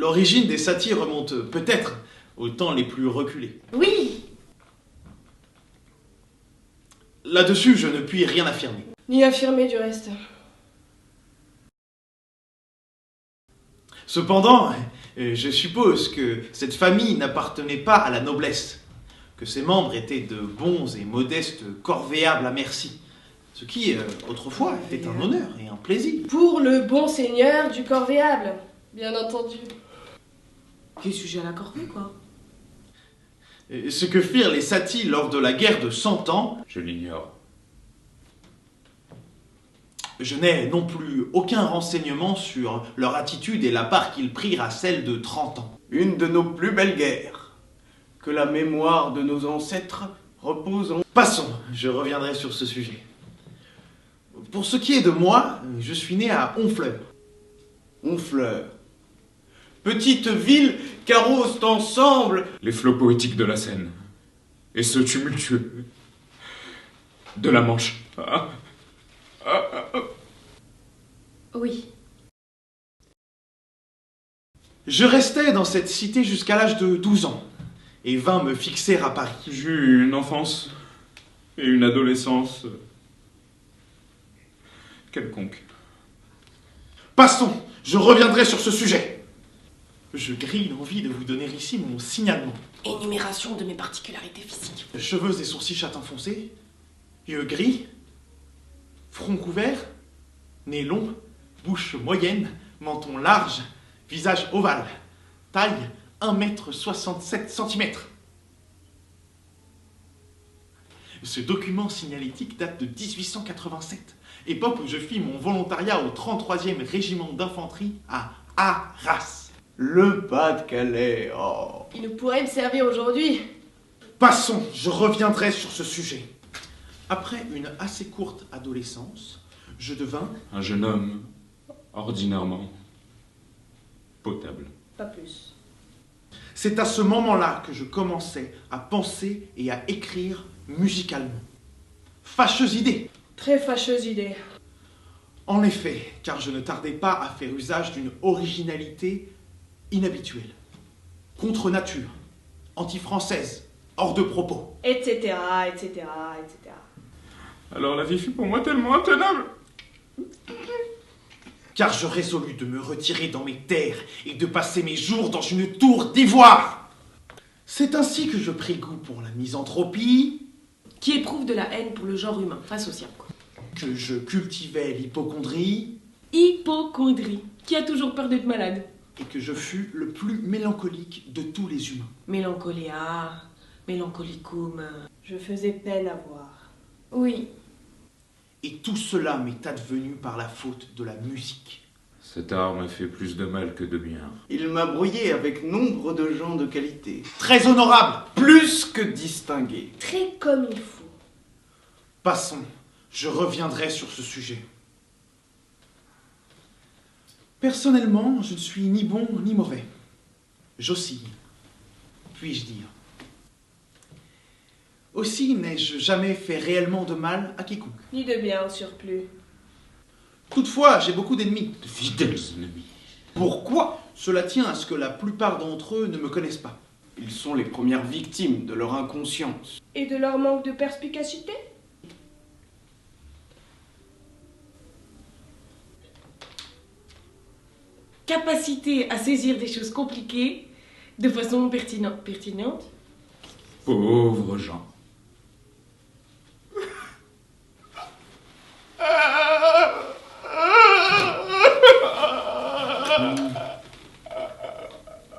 L'origine des satires remonte peut-être aux temps les plus reculés. Oui, Là-dessus, je ne puis rien affirmer. ni affirmer du reste. Cependant, je suppose que cette famille n'appartenait pas à la noblesse, que ses membres étaient de bons et modestes corvéables à merci, ce qui, autrefois, était un honneur et un plaisir. Pour le bon seigneur du corvéable, bien entendu. Quel sujet à la corvée, quoi. Ce que firent les Satis lors de la guerre de 100 ans, Je l'ignore. je n'ai non plus aucun renseignement sur leur attitude et la part qu'ils prirent à celle de 30 ans. Une de nos plus belles guerres. Que la mémoire de nos ancêtres repose en... Passons, je reviendrai sur ce sujet. Pour ce qui est de moi, je suis né à Honfleur. Honfleur. Petite ville qu'arrosent ensemble Les flots poétiques de la Seine. Et ce tumultueux. De la Manche. Oui. Je restai dans cette cité jusqu'à l'âge de 12 ans et vins me fixer à Paris. J'eus une enfance et une adolescence quelconque. Passons, je reviendrai sur ce sujet. Je grille l'envie de vous donner ici mon signalement. Énumération de mes particularités physiques. Cheveux et sourcils châtain foncé, yeux gris, front couvert, nez long, bouche moyenne, menton large, visage ovale, taille 1,67 m. Ce document signalétique date de 1887, époque où je fis mon volontariat au 33e régiment d'infanterie à Arras. le Pas-de-Calais. Oh. Il ne pourrait me servir aujourd'hui. Passons, je reviendrai sur ce sujet. Après une assez courte adolescence, je devins Un jeune homme, ordinairement potable. Pas plus. C'est à ce moment-là que je commençai à penser et à écrire musicalement. Fâcheuse idée. Très fâcheuse idée. En effet, car je ne tardais pas à faire usage d'une originalité inhabituelle. Contre nature, anti-française, hors de propos. Etc, etc, etc. Alors la vie fut pour moi tellement intenable. Car je résolus de me retirer dans mes terres et de passer mes jours dans une tour d'ivoire. C'est ainsi que je pris goût pour la misanthropie, Qui éprouve de la haine pour le genre humain, pas social, quoi. que je cultivais l'hypocondrie Hypocondrie. Qui a toujours peur d'être malade. et que je fus le plus mélancolique de tous les humains. Mélancolia, mélancolicum. Je faisais peine à voir. Oui. Et tout cela m'est advenu par la faute de la musique. Cet art m'a fait plus de mal que de bien. Il m'a brouillé avec nombre de gens de qualité. Très honorable. Plus que distingués. Très comme il faut. Passons, je reviendrai sur ce sujet. Personnellement, je ne suis ni bon ni mauvais. J'oscille, puis-je dire. Aussi n'ai-je jamais fait réellement de mal à quiconque. Ni de bien au surplus. Toutefois, j'ai beaucoup d'ennemis. De fidèles ennemis. Pourquoi? Cela tient à ce que la plupart d'entre eux ne me connaissent pas. Ils sont les premières victimes de leur inconscience. Et de leur manque de perspicacité? Capacité à saisir des choses compliquées de façon pertinente. Pauvres gens.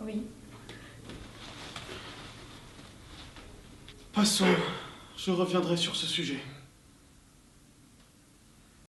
Oui. Passons, je reviendrai sur ce sujet.